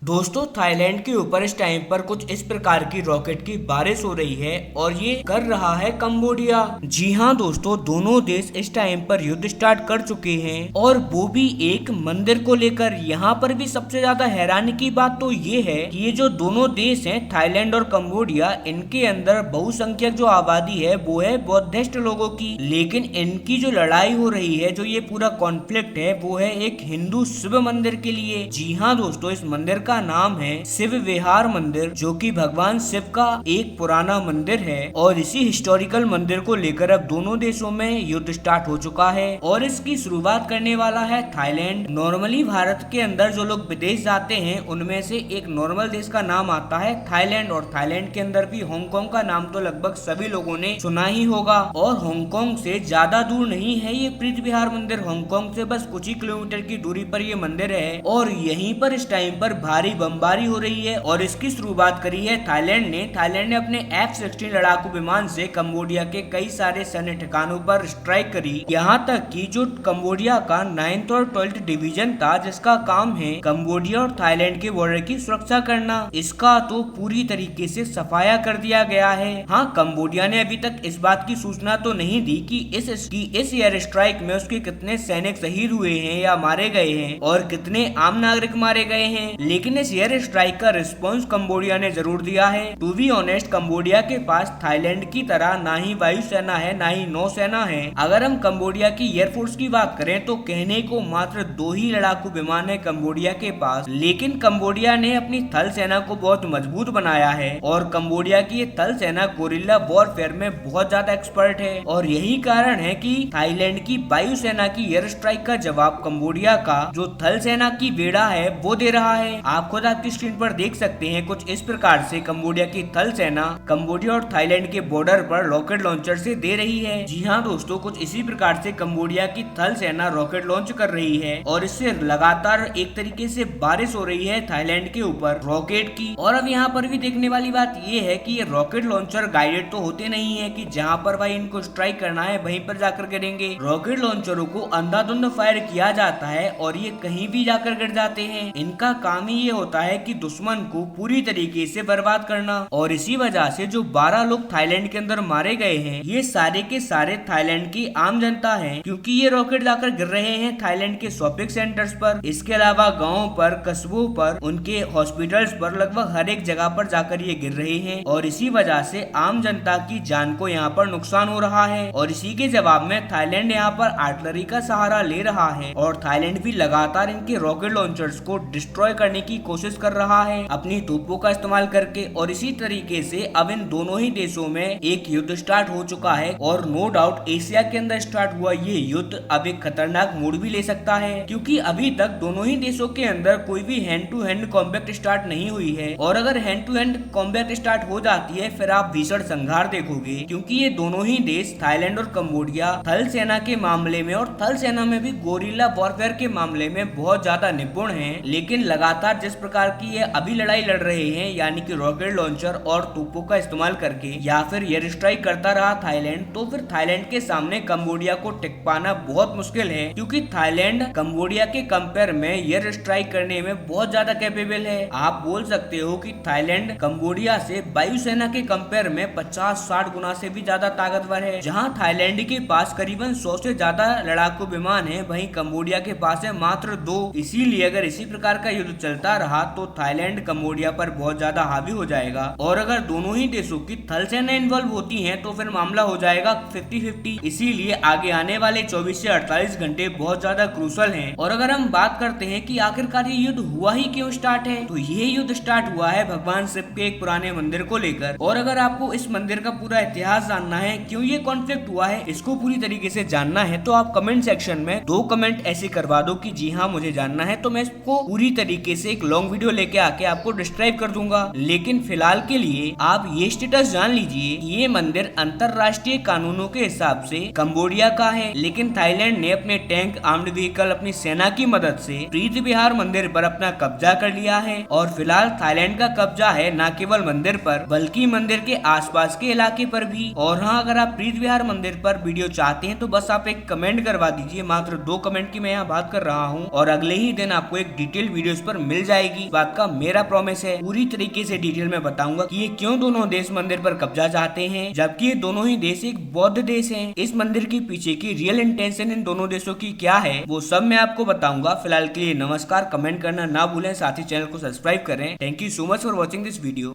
दोस्तों थाईलैंड के ऊपर इस टाइम पर कुछ इस प्रकार की रॉकेट की बारिश हो रही है और ये कर रहा है कंबोडिया। जी हाँ दोस्तों, दोनों देश इस टाइम पर युद्ध स्टार्ट कर चुके हैं और वो भी एक मंदिर को लेकर। यहाँ पर भी सबसे ज्यादा हैरानी की बात तो ये है कि ये जो दोनों देश हैं थाईलैंड और कंबोडिया, इनके अंदर बहुसंख्यक जो आबादी है वो है बौद्धिस्ट लोगों की, लेकिन इनकी जो लड़ाई हो रही है, जो ये पूरा कॉन्फ्लिक्ट है, वो है एक हिंदू शिव मंदिर के लिए। जी हाँ दोस्तों, इस मंदिर का नाम है शिव विहार मंदिर, जो कि भगवान शिव का एक पुराना मंदिर है। और इसी हिस्टोरिकल मंदिर को लेकर अब दोनों देशों में युद्ध स्टार्ट हो चुका है और इसकी शुरुआत करने वाला है थाईलैंड। नॉर्मली भारत के अंदर जो लोग विदेश जाते हैं उनमें से एक नॉर्मल देश का नाम आता है थाईलैंड, और थाईलैंड के अंदर भी हांगकांग का नाम तो लगभग सभी लोगों ने सुना ही होगा। और हांगकांग से ज्यादा दूर नहीं है ये प्रीत विहार मंदिर, हांगकांग से बस कुछ ही किलोमीटर की दूरी पर ये मंदिर है। और यहीं पर इस टाइम पर भारी बमबारी हो रही है और इसकी शुरुआत करी है थाईलैंड ने। थाईलैंड ने अपने F-16 लड़ाकू विमान से कंबोडिया के कई सारे सैन्य ठिकानों पर स्ट्राइक करी। यहाँ तक कि जो कंबोडिया का 9th और 12th डिवीजन था, जिसका काम है कंबोडिया और थाईलैंड के बॉर्डर की सुरक्षा करना, इसका तो पूरी तरीके से सफाया कर दिया गया है। हाँ, कंबोडिया ने अभी तक इस बात की सूचना तो नहीं दी कि इस एयर स्ट्राइक में उसके कितने सैनिक शहीद हुए हैं या मारे गए हैं और कितने आम नागरिक मारे गए हैं, लेकिन इस एयर स्ट्राइक का रिस्पॉन्स कंबोडिया ने जरूर दिया है। टू बी ऑनेस्ट, कंबोडिया के पास थाईलैंड की तरह ना ही वायुसेना है ना ही नौसेना है। अगर हम कंबोडिया की एयरफोर्स की बात करें तो कहने को मात्र 2 ही लड़ाकू विमान है कंबोडिया के पास, लेकिन कंबोडिया ने अपनी थल सेना को बहुत मजबूत बनाया है और कंबोडिया की ये थल सेना गोरिल्ला वॉरफेयर में बहुत ज्यादा एक्सपर्ट है। और यही कारण है कि थाईलैंड की वायुसेना की एयर स्ट्राइक का जवाब कंबोडिया का जो थल सेना की बेड़ा है वो दे रहा है। आप खुद आपकी स्क्रीन पर देख सकते हैं, कुछ इस प्रकार से कंबोडिया की थल सेना कंबोडिया और थाईलैंड के बॉर्डर पर रॉकेट लॉन्चर से दे रही है। जी हाँ दोस्तों, कुछ इसी प्रकार से कंबोडिया की थल सेना रॉकेट लॉन्च कर रही है और इससे लगातार एक तरीके से बारिश हो रही है थाईलैंड के ऊपर रॉकेट की। और अब यहाँ पर भी देखने वाली बात ये है कि ये रॉकेट लॉन्चर गाइडेड तो होते नहीं है कि जहाँ पर भाई इनको स्ट्राइक करना है वहीं पर जाकर गिरेंगे। रॉकेट लॉन्चरों को अंधाधुंध फायर किया जाता है और ये कहीं भी जाकर गिर जाते हैं। इनका काम ही ये होता है कि दुश्मन को पूरी तरीके से बर्बाद करना। और इसी वजह से जो 12 लोग थाईलैंड के अंदर मारे गए हैं, ये सारे के सारे थाईलैंड की आम जनता है, क्योंकि ये रॉकेट जाकर गिर रहे हैं थाईलैंड के शॉपिंग सेंटर्स पर, इसके अलावा गाँव पर, कस्बों पर, उनके हॉस्पिटल्स पर, लगभग हर एक जगह पर जाकर ये गिर रहे हैं। और इसी वजह से आम जनता की जान को यहाँ पर नुकसान हो रहा है। और इसी के जवाब में थाईलैंड यहाँ पर आर्टिलरी का सहारा ले रहा है और थाईलैंड भी लगातार इनके रॉकेट लॉन्चर्स को डिस्ट्रॉय करने की कोशिश कर रहा है अपनी तोपों का इस्तेमाल करके। और इसी तरीके से अब इन दोनों ही देशों में एक युद्ध स्टार्ट हो चुका है और नो डाउट एशिया के अंदर स्टार्ट हुआ ये युद्ध अब एक खतरनाक मोड़ भी ले सकता है, क्योंकि अभी तक दोनों ही देशों के अंदर कोई भी hand to hand combat start नहीं हुई है। और अगर hand to hand combat start हो जाती है फिर आप भीषण संघार देखोगे, क्योंकि ये दोनों ही देश थाईलैंड और कंबोडिया थल सेना के मामले में और थल सेना में भी गोरिल्ला वॉरफेयर के मामले में बहुत ज्यादा निपुण है। लेकिन लगातार जिस प्रकार की ये अभी लड़ाई लड़ रहे हैं, यानी कि रॉकेट लॉन्चर और तोपों का इस्तेमाल करके या फिर एयर स्ट्राइक करता रहा थाईलैंड, तो फिर थाईलैंड के सामने कंबोडिया को टिक पाना बहुत मुश्किल है, क्योंकि थाईलैंड कंबोडिया के कंपेयर में एयर स्ट्राइक करने में बहुत ज्यादा कैपेबल है। आप बोल सकते हो कि थाईलैंड कंबोडिया से वायुसेना के कंपेयर में 50-60 गुना से भी ज्यादा ताकतवर है। जहां थाईलैंड के पास करीबन 100 से ज्यादा लड़ाकू विमान है, वहीं कंबोडिया के पास है मात्र 2। इसीलिए अगर इसी प्रकार का युद्ध चलता रहा तो थाईलैंड कंबोडिया पर बहुत ज्यादा हावी हो जाएगा। और अगर दोनों ही देशों की थल सेना इन्वॉल्व होती हैं तो फिर मामला हो जाएगा 50-50। इसीलिए आगे आने वाले 24 से 48 घंटे बहुत ज्यादा क्रूशल हैं। और अगर हम बात करते हैं कि आखिरकार ये युद्ध हुआ ही क्यों स्टार्ट है, तो ये युद्ध स्टार्ट हुआ है भगवान शिव के एक पुराने मंदिर को लेकर। और अगर आपको इस मंदिर का पूरा इतिहास जानना है, क्यों ये कॉन्फ्लिक्ट हुआ है, इसको पूरी तरीके से जानना है, तो आप कमेंट सेक्शन में 2 कमेंट ऐसे करवा दो कि जी हाँ मुझे जानना है, तो मैं इसको पूरी तरीके से एक लॉन्ग वीडियो लेके आके आपको डिस्क्राइब कर दूंगा। लेकिन फिलहाल के लिए आप ये स्टेटस जान लीजिए, ये मंदिर अंतरराष्ट्रीय कानूनों के हिसाब से कंबोडिया का है, लेकिन थाईलैंड ने अपने टैंक, आर्म्ड व्हीकल, अपनी सेना की मदद से प्रीत विहार मंदिर पर अपना कब्जा कर लिया है। और फिलहाल थाईलैंड का कब्जा है न केवल मंदिर पर बल्कि मंदिर के आसपास के इलाके पर भी। और हाँ, अगर आप प्रीत विहार मंदिर पर वीडियो चाहते हैं तो बस आप एक कमेंट करवा दीजिए, मात्र 2 कमेंट की मैं यहाँ बात कर रहा हूँ, और अगले ही दिन आपको एक डिटेल वीडियो पर मिल जाएगी। जाएगी, बात का मेरा प्रॉमिस है। पूरी तरीके से डिटेल में बताऊंगा कि ये क्यों दोनों देश मंदिर पर कब्जा चाहते हैं, जबकि ये दोनों ही देश एक बौद्ध देश हैं। इस मंदिर के पीछे की रियल इंटेंशन इन दोनों देशों की क्या है वो सब मैं आपको बताऊंगा। फिलहाल के लिए नमस्कार, कमेंट करना ना भूलें, साथ ही चैनल को सब्सक्राइब करें। Thank you so much for watching this video.